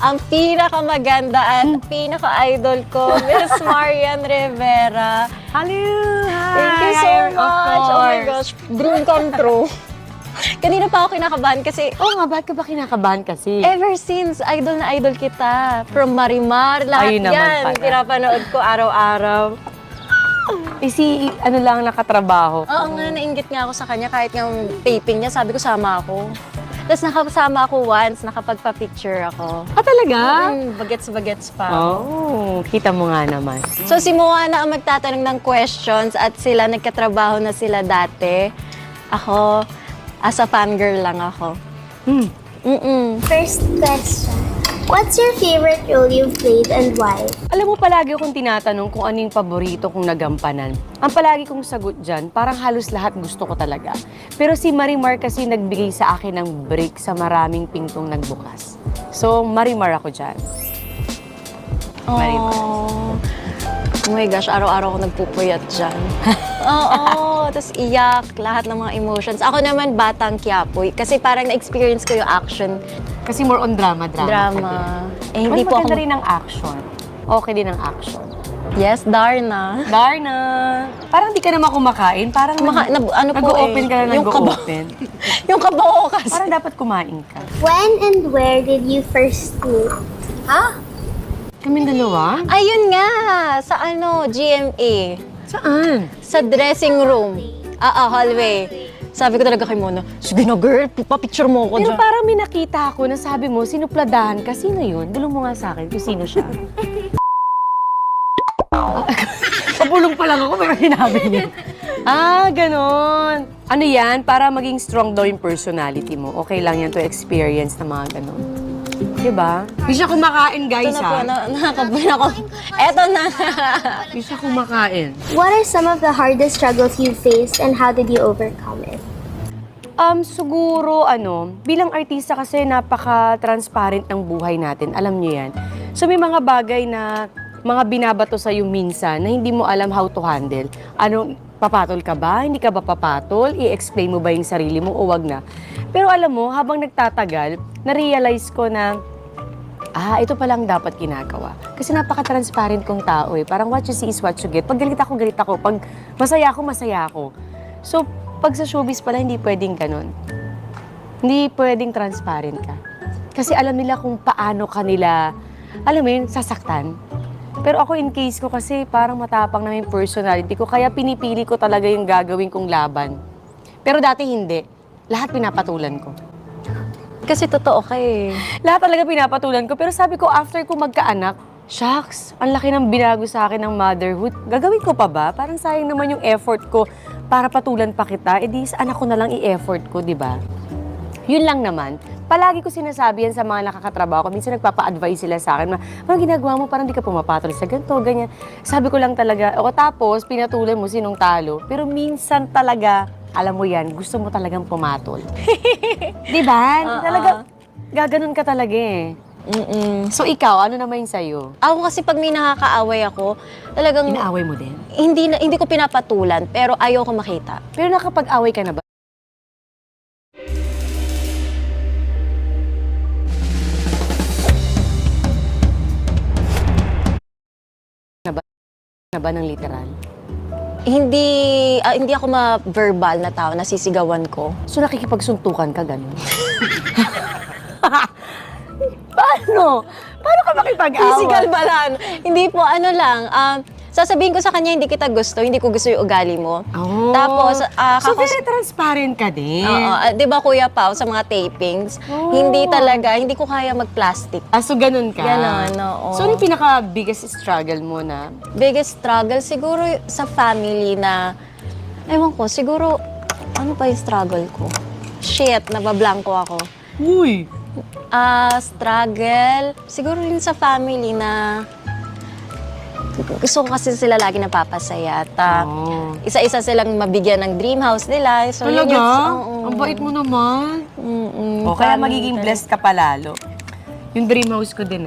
ang pinakamaganda at pinaka-idol ko, Miss Marian Rivera. Hello! Hi! Thank you so Of much. Oh my course. gosh, dream come true. Kanina pa ako kinakabahan kasi Oo nga, ba't ka ba kinakabahan kasi? ever since, idol na idol kita. From Marimar, lahat Ayun naman yan. pala. Pinapanood ko araw-araw. Ano lang nakatrabaho. Oo nga, nainggit nga ako sa kanya kahit yung taping niya, sabi ko sama ako. Tapos nakasama ako once, nakapagpa-picture ako. Talaga? Bagets-bagets pa. Oh, kita mo nga naman. So si Moana ang magtatanong ng questions at sila nagkatrabaho na sila dati. Ako, as a fangirl lang ako. First question. What's your favorite role you've played and why? Alam mo, palagi akong tinatanong kung ano yung paborito kong nagampanan. Ang palagi kong sagot dyan, parang halos lahat gusto ko talaga. Pero si Marimar kasi nagbigay sa akin ng break sa maraming pintong nagbukas. So, Marimar ako dyan. Marimar. Oh my gosh, araw-araw ako nagpupuyat dyan. Oo, tapos iyak, lahat ng mga emotions. Ako naman, batang Quiapo. Kasi parang na-experience ko yung action Kasi more on drama. drama. Eh, hindi po maganda ako... rin ang action. Okay din ang action. Yes, Darna. Darna! Parang di ka naman kumakain. Parang Ano po nag-open eh, ka na yung nag-open. Yung kabaho kasi. Parang dapat kumain ka. When and where did you first meet? Kaming dalawa? Ayun nga, sa GMA. Saan? Sa dressing room. Hallway. Sabi ko talaga kay Mona, sige na girl, papicture mo ako Pero dyan. parang may nakita ako na sabi mo, sinupladahan ka. Sino yun? Dulong mo nga sa akin kung sino siya. Kapulong pa lang ako, pero sinabi niya. Ganon. Ano yan? Para maging strong daw yung personality mo. Okay lang yan to experience na mga ganon. Diba? Hindi siya kumakain, guys, Ito na po, nakakabuhin ako. Eto na. Hindi siya kumakain. What are some of the hardest struggles you faced and how did you overcome it? Siguro, bilang artista kasi napaka-transparent ng buhay natin. Alam niyo yan. So, may mga bagay na mga binabato sa'yo minsan na hindi mo alam how to handle. Papatol ka ba? Hindi ka ba papatol? I-explain mo ba yung sarili mo o wag na? Pero alam mo, habang nagtatagal, na-realize ko na, ito palang dapat ginagawa. Kasi napaka-transparent kong tao eh. Parang what you see is what you get. Pag galit ako, galit ako. Pag masaya ako, masaya ako. So, pag sa showbiz pala, hindi pwedeng ganun. Hindi pwedeng transparent ka. Kasi alam nila kung paano kanila, alam mo yun, sasaktan. Pero ako in case ko kasi parang matapang na yung personality ko, kaya pinipili ko talaga yung gagawin kong laban. Pero dati hindi. Lahat pinapatulan ko. Kasi totoo ka eh. Lahat talaga pinapatulan ko. Pero sabi ko, after ko magkaanak, shucks, ang laki ng binago sa akin ng motherhood. Gagawin ko pa ba? Parang sayang naman yung effort ko para patulan pa kita. E di sa anak ko na lang i-effort ko, di ba? Yun lang naman. Palagi ko sinasabi yan sa mga nakakatrabaho ko. Minsan nagpapa-advise sila sa akin, ano ginagawa mo? Parang di ka pumapatol sa ganito, ganyan. Sabi ko lang talaga, tapos pinatulan mo sinong talo. Pero minsan talaga, alam mo yan, gusto mo talagang pumatol. Di ba? Talaga, gaganon ka talaga eh. So ikaw, ano naman yung sa'yo? Ako kasi pag may nakakaaway ako, talagang Inaaway mo din? hindi ko pinapatulan, pero ayaw ko makita. Pero nakapag-away ka na ba? Na ba ng literal? Hindi ako ma-verbal na tao, nasisigawan ko. So nakikipagsuntukan ka, gano'n? Paano? Paano ka makipag-away? Physical ba lang? Hindi po, sasabihin ko sa kanya, hindi kita gusto, hindi ko gusto yung ugali mo. Oh. Tapos, so very transparent ka din. di ba Kuya Pao, sa mga tapings, hindi ko kaya mag-plastic. So ganun ka? Ganon, oo. So ano yung pinaka-biggest struggle mo na? Biggest struggle, siguro sa family na, ewan ko, siguro, ano pa yung struggle ko? Shit, nabablanko ako. Uy! Struggle, siguro rin sa family na gusto ko kasi sila lagi napapasaya at isa-isa silang mabigyan ng dream house nila. So, Talaga? oo. Ang bait mo naman. O kaya Family magiging talaga. blessed ka palalo. Yung dream house ko din.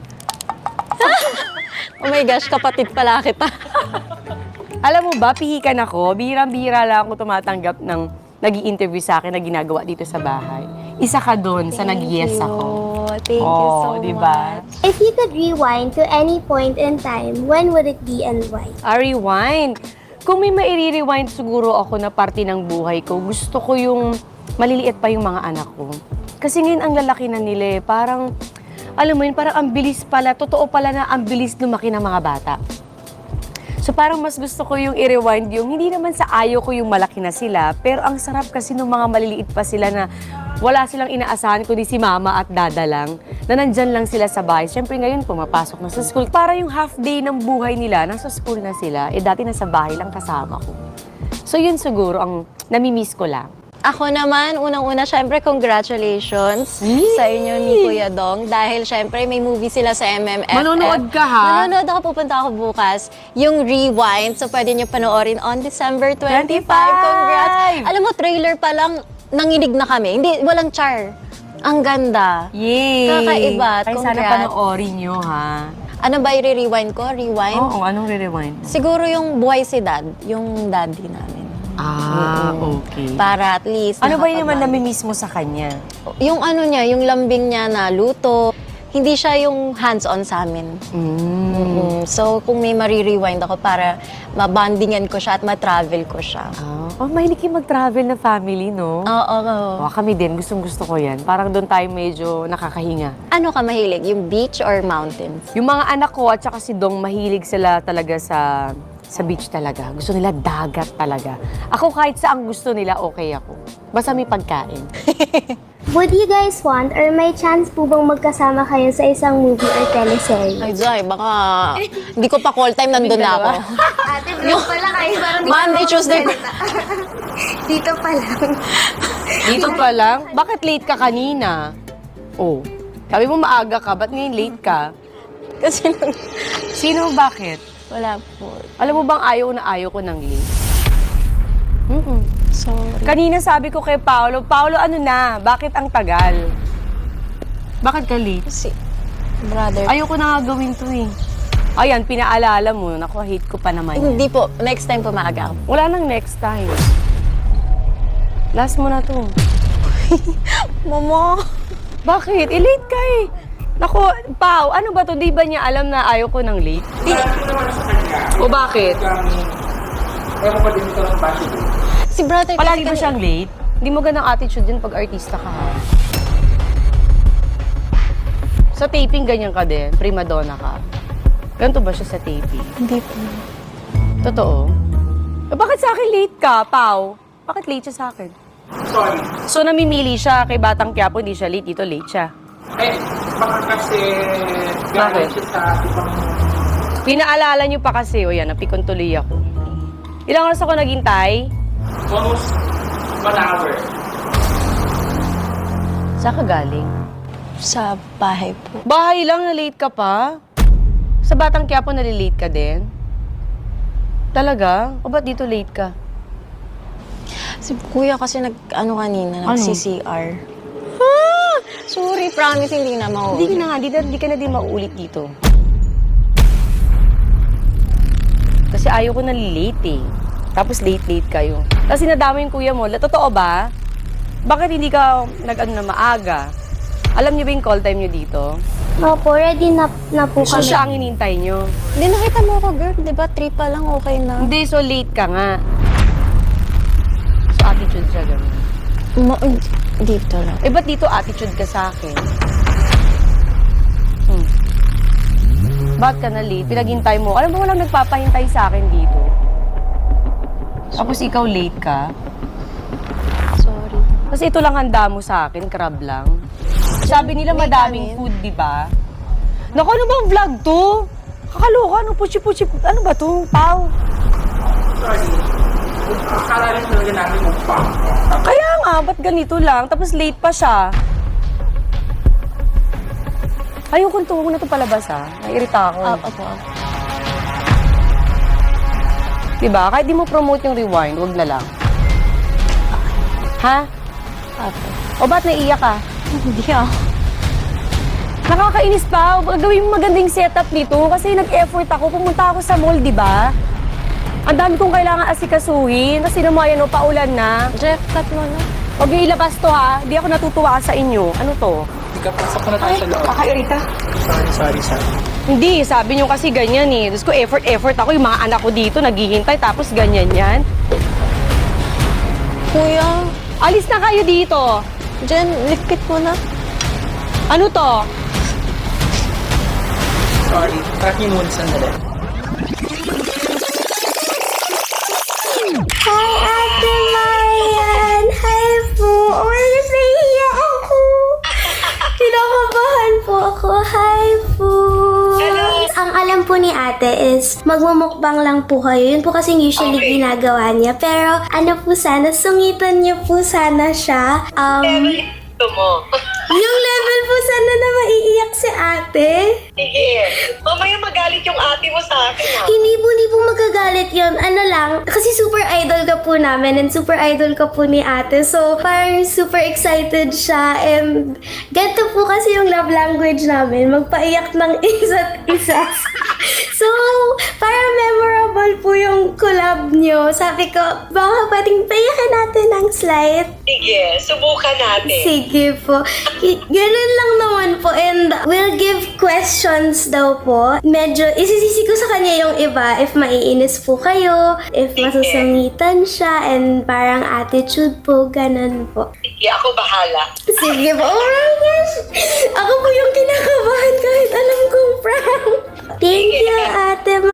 Oh my gosh, kapatid pala kita. Alam mo ba, pihikan ako. Bihirang-bihira lang ako tumatanggap ng nag-i-interview sa akin na ginagawa dito sa bahay. Isa ka doon sa nag-yes ako. Thank you so diba? much. If you could rewind to any point in time, when would it be and why? Rewind. Kung may mairi-rewind siguro ako na parte ng buhay ko, gusto ko yung maliliit pa yung mga anak ko. Kasi ngayon ang lalaki na nila eh. Parang, alam mo yun, parang ang bilis pala, totoo pala na ang bilis lumaki ng mga bata. So parang mas gusto ko yung i-rewind yung, hindi naman sa ayaw ko yung malaki na sila, pero ang sarap kasi nung mga maliliit pa sila na wala silang inaasahan kundi si mama at dada lang, na nandyan lang sila sa bahay. Siyempre ngayon pumapasok na sa school. Para yung half day ng buhay nila, nasa school na sila, dati nasa bahay lang kasama ko. So yun siguro ang namimiss ko lang. Ako naman, unang-una, syempre, congratulations sa inyo ni Kuya Dong. Dahil syempre, may movie sila sa MMFF. Manonood ka, ha? Manonood ako, pupunta ako bukas. Yung Rewind, so pwede nyo panoorin on December 25. 25! Congrats! Alam mo, trailer pa lang, nanginig na kami. Hindi, walang char. Ang ganda. Yay! Kakaiba. Ay, sana Congrats. panoorin nyo, ha? Ano ba i-rewind ko? Rewind? Oo, anong re-rewind? Siguro yung buhay si Dad, yung daddy namin. Okay. Para at least Ano ba yun naman nakapag- namimiss mo sa kanya? Yung ano niya, yung lambing niya na luto, hindi siya yung hands-on sa amin. So, kung may marirewind ako para mabandingan ko siya at matravel ko siya. Mahilig kayo mag-travel na family, no? Oo. Kami din, gustong-gusto ko yan. Parang doon tayo medyo nakakahinga. Ano ka mahilig? Yung beach or mountains? Yung mga anak ko at saka si Dong, mahilig sila talaga sa beach talaga. Gusto nila dagat talaga. Ako kahit saan gusto nila, okay ako. Basta may pagkain. Would you guys want or may chance po bang magkasama kayo sa isang movie or teleserye? Ay, Zay, baka hindi ko pa call time, nandun na ako. Ate, vlog pala kayo. Parang Monday, Tuesday. Dito pa lang. Dito pa lang? Bakit late ka kanina? Oh, sabi mo maaga ka, ba't ngayon late ka? Kasi Sino bakit? wala po. Alam mo bang ayaw ko ng late? Sorry. Kanina sabi ko kay Paolo, ano na? Bakit ang tagal? Bakit ka late? Kasi, brother. Ayoko na nga gawin to eh. Ayan, pinaalala mo. Naku, hate ko pa naman yan. Hindi po. Next time po maaga ako. Wala nang next time. Last mo na to. Mama! Bakit? Late ka eh. Naku, Pao, ano ba to? Di ba niya alam na ayaw ko ng late? O bakit? Ewan ko din ito ng bashi. Si brother Palagi ba kasi siyang late? Hindi mo ganang attitude yun pag artista ka ha. Sa taping, ganyan ka din. Prima donna ka. Ganito ba siya sa taping? Hindi po. Totoo? Bakit sa akin late ka, Pao? Bakit late siya sa akin? Sorry. So, namimili siya kay Batang Quiapo, hindi siya late. Dito late siya. Eh, baka kasi Bakit? galing siya sa ibang... Pinaalala niyo pa kasi, o yan, napikon tuloy ako. Ilang oras ako naghintay? Almost 1 hour. Saan ka galing? Sa bahay po. Bahay lang, na late ka pa? Sa Batang Quiapo, nalilate ka din? Talaga? O ba't dito late ka? Si kuya kasi nag-ano kanina, Ano? nag-CCR. Sorry, promise, hindi na mauulit. Hindi ka na nga, hindi ka na din mauulit dito. Kasi ayaw ko na late eh. Tapos late kayo. Tapos sinadama yung kuya mo. Totoo ba? Bakit hindi ka nag-ano na maaga? Alam niyo ba yung call time niyo dito? Opo, ready na po So kami. siya ang hinintay niyo. Hindi, nakita mo ako, girl. Di ba, 3 pa lang, okay na. Hindi, so late ka nga. So attitude siya ganun. Dito lang. Eh, ba't dito attitude ka sa akin? Ba't ka na late? Pinaghintay mo. Alam mo, walang nagpapahintay sa akin dito. Tapos ikaw late ka. Sorry. Kasi ito lang handa mo sa akin, crab lang. Sabi nila May madaming kanin. food, di ba? Naku, ano bang vlog to? Kakaloka, ano puchi-puchi, ano ba to, Pao? Sorry. Akala rin talaga namin mukbang. Kaya nga, ba't ganito lang? Tapos late pa siya. Ayokong tungo na ito palabas, ha? Nairita ako. Opo. Diba? Kahit di mo promote yung rewind, wag na lang. Ha? Opo. O ba't naiiyak ka? Hindi ako. Nakakainis pa. Gawin mo magandang setup dito kasi nag-effort ako. Pumunta ako sa mall, di ba? Ang dami kong kailangan asikasuhin. Kasi naman yan, paulan na. Jeff, cut mo na. Okay, ilabas to ha. Hindi ako natutuwa sa inyo. Ano to? Ika, pasok ko na tayo sa loob. Kakairita. Sorry. Hindi, sabi nyo kasi ganyan eh. Diyos ko, effort ako. Yung mga anak ko dito, naghihintay, tapos ganyan yan. Kuya, Alis na kayo dito. Jen, likpit mo na. Ano to? Sorry. Track niyo muna sandali. Hi, Ate Marian! Hi po! Oh my gosh, nahihiya ako! Kinakabahan po ako. Hi po! Ang alam po ni ate is magmumukbang lang po kayo. Yun po kasing usually ginagawa niya. Pero ano po sana, sungitan niyo po sana siya. Yung level po sana na maiiyak si ate. Sige. Mamaya magalit yung ate mo sa akin, ha? Hindi po magagalit yun. Ano lang, kasi super idol ka po namin and super idol ka po ni ate. So, parang super excited siya and ganito po kasi yung love language namin. Magpaiyak ng isa't isa. So, parang memorable po yung collab nyo. Sabi ko, baka pwedeng paiyakin natin ng slight. Sige, subukan natin. Sige po. Ganun lang naman po. And we'll give questions daw po. Medyo isisisi ko sa kanya yung iba. If maiinis po kayo, if masusungitan siya, and parang attitude po, ganun po. Sige, ako bahala. Sige po. Oh my gosh. Ako po yung kinakabahan kahit alam kong prank. Thank you, ate.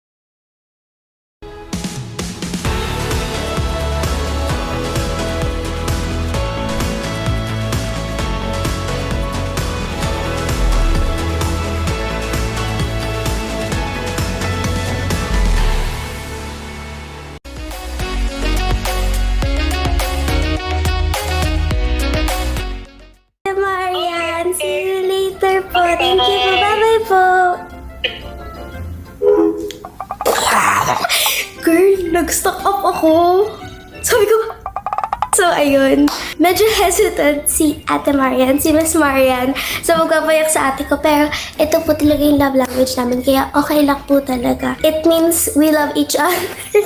Marian, see you later po. Thank you po. Bye-bye po. Girl, nag-stock up ako. Sabi ko, so ayun, medyo hesitant si Ate Marian, si Miss Marian, sa magpapayak sa ate ko. Pero ito po talaga yung love language namin, kaya okay lang po talaga. It means we love each other.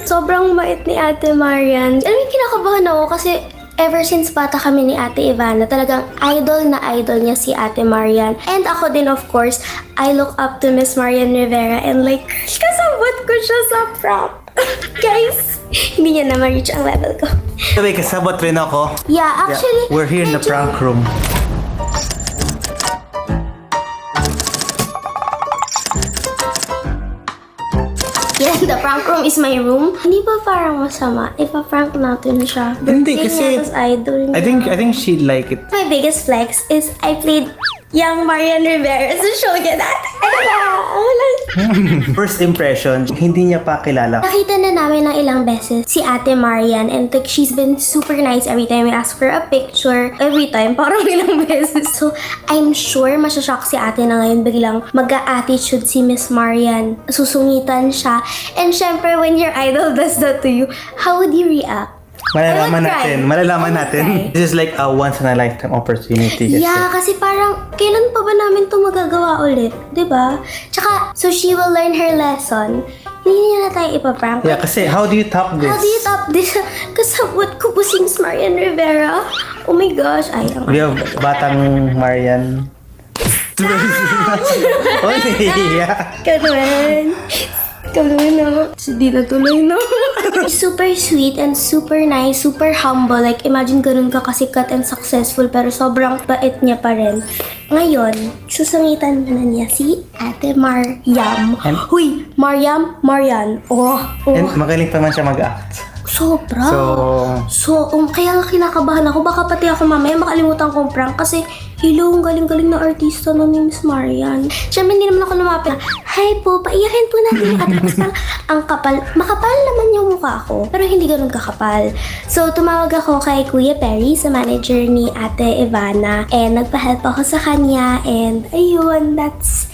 Sobrang bait ni Ate Marian. Alam mo, kinakabahan ako kasi ever since bata kami ni Ate Ivana, talagang idol na idol niya si Ate Marian. And ako din, of course, I look up to Miss Marian Rivera and like, kasabot ko siya sa prank. Guys, hindi niya na ma-reach ang level ko. Sabi, kasabot rin ako. Yeah, actually, We're here in the medyo- prank room. Yeah, the prank room is my room. Hindi ba parang masama? Ipa-prank natin siya. Hindi, Birthday kasi- niya, tas idol niya. I think she'd like it. My biggest flex is I played young Marian Rivera sa show niya dati. First impression, hindi niya pa kilala. Nakita na namin ng ilang beses si Ate Marian and like she's been super nice every time we ask for a picture. Every time, parang ilang beses. So, I'm sure masyashock si ate na ngayon biglang mag-a-attitude si Miss Marian. Susungitan siya. And syempre, when your idol does that to you, how would you react? Malalaman I would cry. natin. Malalaman I would natin. cry. This is like a once in a lifetime opportunity. Kasi. Yeah, kasi parang, kailan pa ba namin ito magagawa ulit? 'Di ba? Tsaka, so she will learn her lesson. Hindi niya na tayo ipaprank. Yeah, kasi how do you top this? How do you top this? Kasabot ko po si Miss Marian Rivera. Oh my gosh, ay, ang We have batang Marian. Oh, yeah. Ikaw naman. Ikaw naman, no? Hindi na tuloy, no? Super sweet and super nice, super humble. Like, imagine ganun ka kasikat and successful pero sobrang bait niya pa rin. Ngayon, susungitan na niya si Ate Mariam. And- Huy! Marian. Oh. And magaling pa man siya mag-act. Sobra. So, Kaya nga kinakabahan ako. Baka pati ako mamaya makalimutan kong prank kasi hello, ang galing-galing na artista na ni Miss Marian. Siyempre, hindi naman ako lumapit. Hi po, paiyakin po natin yung ate. Basta ang kapal. Makapal naman yung mukha ko. Pero hindi ganun kakapal. So, tumawag ako kay Kuya Perry, sa manager ni Ate Ivana. And nagpa-help ako sa kanya. And ayun, that's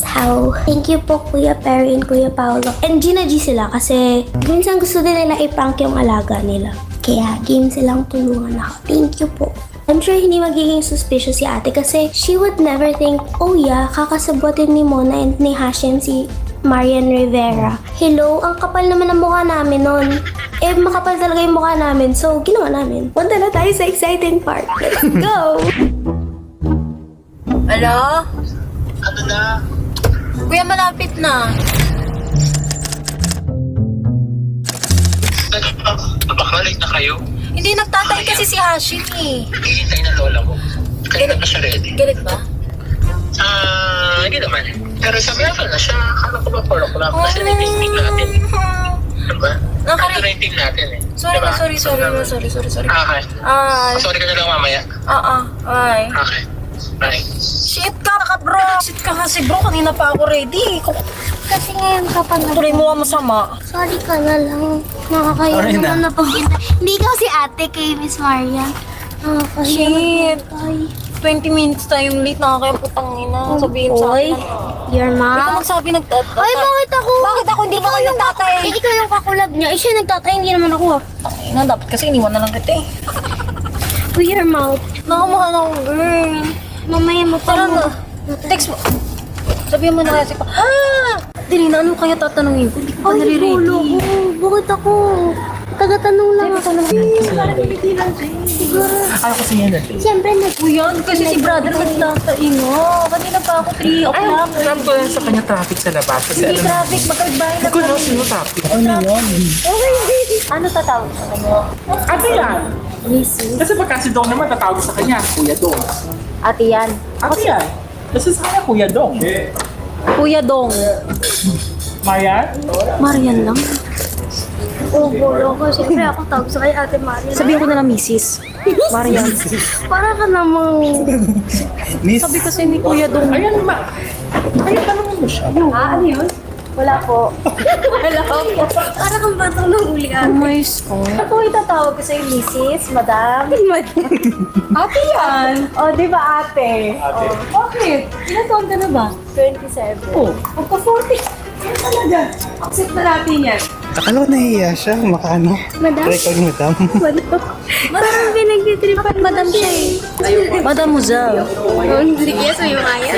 how. Thank you po, Kuya Perry and Kuya Paolo. And Gina G sila kasi minsan gusto din nila i-prank yung alaga nila. Kaya game silang tulungan ako. Thank you po. I'm sure hindi magiging suspicious si ate kasi she would never think, oh yeah, kakasabutin ni Mona and ni Hashem si Marian Rivera. Hello, ang kapal naman ang mukha namin nun. Eh, makapal talaga yung mukha namin, so ginawa namin. Punta na tayo sa exciting part. Let's go! Hello? Ano na? Kuya, malapit na. Baka late na kayo. Hindi, nagtatay kasi si Hashim eh. Hihintay na lola ko. Kaya na ba siya ready? Galit ba? Hindi naman. Pero sabi na siya, akala ko ba 4 o'clock? Kasi na-meeting natin. Diba? Nakari- Ito na yung team natin eh. Sorry Diba? na, sorry. Okay. Sorry ka na lang mamaya. Ay. Okay. Bye. Shit ka bro. Shit ka kasi bro, kanina pa ako ready. Kasi ngayon ka pa na. Tuloy mo masama. Sorry ka na lang. Nakakaya Sorry na. naman na paghintay. Hindi ka si ate kay Miss Marian. Nakakaya Shit. naghintay. 20 minutes tayong late, nakakaya putang ina. Sabihin sa Oy, akin. your Ikaw mom. magsabi nagtatay. Ay, bakit ako? Bakit ako hindi Ikaw ka yung nagtatay? Eh, ikaw yung kakulab niya. Eh, siya nagtatay, hindi naman ako. Ay na, dapat kasi iniwan na lang kita eh. With your mouth. Nakamahal ako, girl. Mamaya mo pa Tara mo. na. Text mo. Sabihin mo na kasi pa. Dili na, ano kaya tatanungin ko? Hindi ko pa Ay, nare-ready. gulo ko. Bakit ako? Taga-tanong lang ako. Siguro. Ayaw kasi yan eh. Siyempre, Kuya, kasi si brother nagtatay nga. Kanina pa ako 3 o'clock. Alam ko yan sa kanya traffic sa labas. Kasi Hindi alam mo, traffic, magkagbahay na hindi ko alam sino traffic. Ano yun? Ano tatawag sa kanya? Ate yan. Kasi pagka si Dong naman tatawag sa kanya, Kuya Dong. Ate yan. Ate yan. Kasi sa kanya, Kuya Dong. Kuya Dong. Mayan? Marian lang. oh, gulo ko. Siyempre, ako tawag sa kay Ate Maria. Sabihin ko na lang Mrs. Marian. Para ka namang... Miss, Sabi kasi ni Kuya Dong. Ayan, Ayan, tanongin mo siya. Ano yun? Wala po. Wala po. Para kang batang ng ulian. My school. Ako itatawag ko sa'yo, Mrs. Madam. Ate yan. O, di ba ate? Ate. Bakit? Ilan taon ka na ba? 27. Oh. Magka-40. Yan talaga. Accept na natin yan. akala ko nahihiya siya. Makano. Madam? Record madam. Parang pinagtitripan madam siya eh. Madam Muzal. Hindi kaya sa'yo kaya.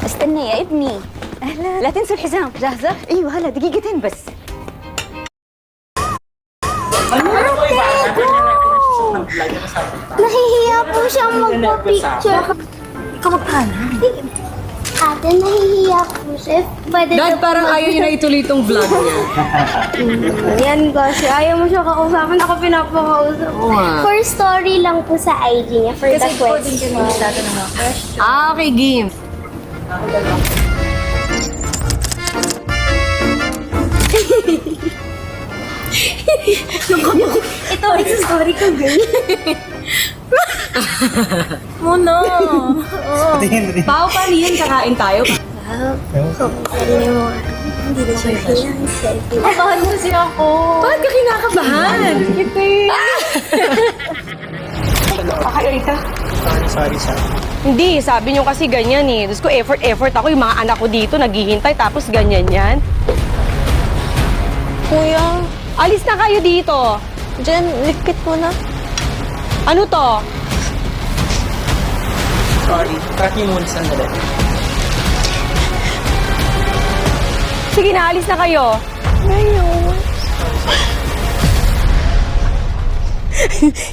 استنى يا ابني لا تنسوا الحزام جاهزة؟ ايوه هلا دقيقتين بس Nahihiya po siyang magpa-picture. Ikaw magkano? Ate, nahihiya po siya. Pwede Dad, parang ayaw niya na ituloy itong vlog niya. Yan kasi, ayaw mo siya kausapin. Ako pinapakausap. Oo nga. For story lang po sa IG niya. For the question. Okay, game. Ito, it's a story ko, girl. Muna. Tingin rin. Pao, paano yan? Kakain tayo? Hindi na siya kailangan selfie. Kabahan mo siya ako. Bakit ka kinakabahan? Sorry. Hindi, sabi niyo kasi ganyan eh. Diyos ko, effort ako. Yung mga anak ko dito, naghihintay, tapos ganyan yan. Kuya, Alis na kayo dito. Jen, likit mo na. Ano to? Sorry. Track niyo muna sandali. Sige na, alis na kayo.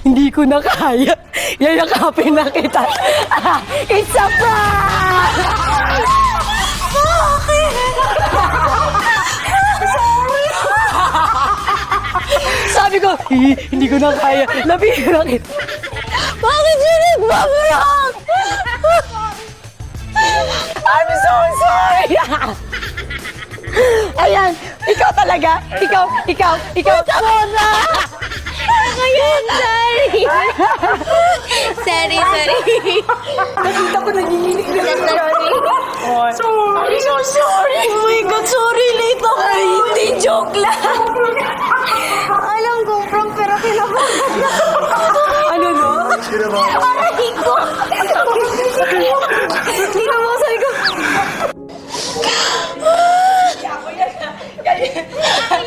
Hindi ko na kaya. Yayakapin na kita. It's a prank! Sabi ko, hindi ko na kaya. Labihin na kita. Bakit yun nagbabayak? I'm so sorry. Ayan, ikaw talaga. Ikaw. Mona! Ngayon, sorry. Sorry. Nakita ko nagiginig na lang. Sorry. So sorry. Oh my God, sorry, late ako. Hindi, joke lang. Alam ko, from pero kinabahan. Ano no? Aray ko. Kinabasan ko.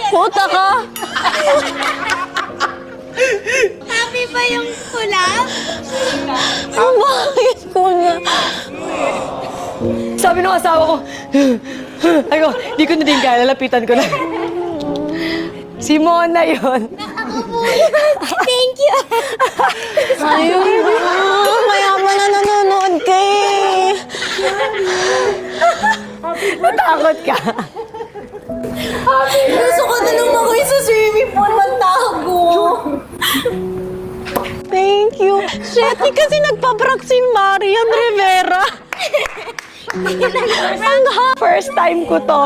Puta ka. Happy ba yung kulap? Bakit ko na? sabi ng asawa ko, ay ko, di ko na din kaya, lalapitan ko na. Si Mona yun. Thank you. Ayun na. Mayaman na nanonood ka eh. Natakot ka. Gusto ko na lumakoy sa swimming pool, magtago. Thank you. Shit, kasi nagpa-prank si Marian Rivera. First time ko to.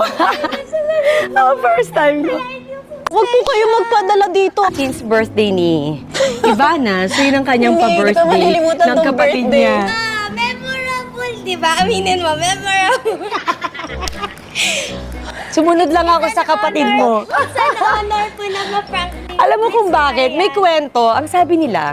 First time ko. Huwag po kayo magpadala dito. Since birthday ni Ivana, so yun ang kanyang Hindi, hindi ko pa-birthday malilimutan ng tong kapatid birthday. niya. Memorable, di ba? Aminin mo, memorable. Sumunod lang ako sa kapatid mo. Sana honor po na ma-prank. Alam mo kung bakit? May kwento. Ang sabi nila,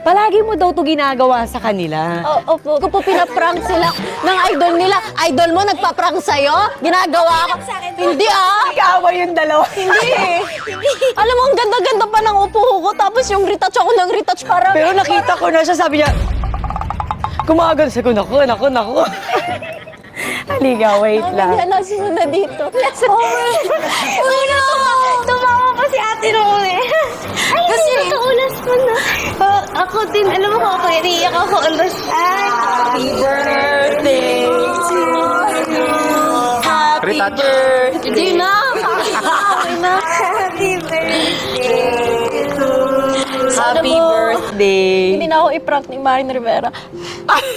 palagi mo daw to ginagawa sa kanila. Opo, ko po pinaprank sila ng idol nila. Idol mo nagpa-prank sa'yo? Ginagawa ko? Hindi ah. Nag-aaway yung dalawa. Hindi. Alam mo, ang ganda-ganda pa ng upo ko. Tapos yung retouch ako ng retouch parang... Pero nakita ko na siya, sabi niya, kumagal sa ko, naku. Halika, wait lang. Yan, nasunod na dito. Uno! Tumawa pa si ate noon eh. Kasi nakaulas ko na. Ako din, alam mo ko, iiyak ako ulas. Happy birthday to you. Happy Retouch. birthday. Hindi na. Happy birthday to Happy mo? birthday. Hindi na ako i-prank ni Marian Rivera. Happy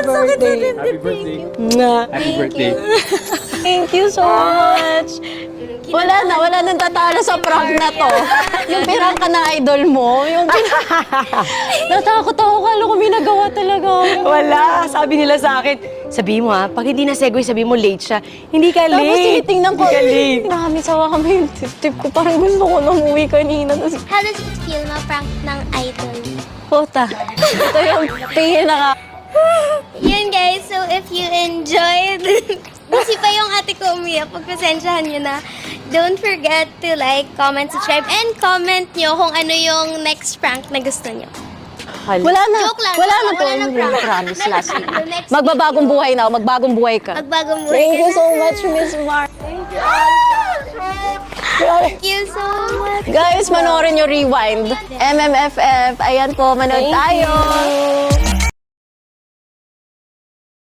birthday. Happy birthday. Happy birthday. Thank you so much. Wala nang tatalo sa prank na to. Yung pirang ka na idol mo, natakot ako, kala ko may nagawa talaga. Wala. Sabi nila sa akin, sabi mo pag hindi na segue, sabi mo late siya. Hindi ka late. Tapos tinitingnan ko, Hindi ka late. marami sawa kami yung tip ko. Parang gusto ko na umuwi kanina. Tapos, How does it feel ma-prank ng idol? puta. Ito yung pinaka. Yun guys, so if you enjoyed, kasi pa yung ate ko umiyak, pagpasensyahan nyo na. Don't forget to like, comment, subscribe, and comment nyo kung ano yung next prank na gusto nyo. Wala na. Joke lang. Wala na po. Wala na Hindi prank. na promise last week. The next Magbabagong buhay na ako. Magbagong buhay ka. Magbagong buhay Thank ka you na. so much, Miss Mar. Thank you so much. Guys, manoorin nyo Rewind. MMFF. Ayan po, manood tayo.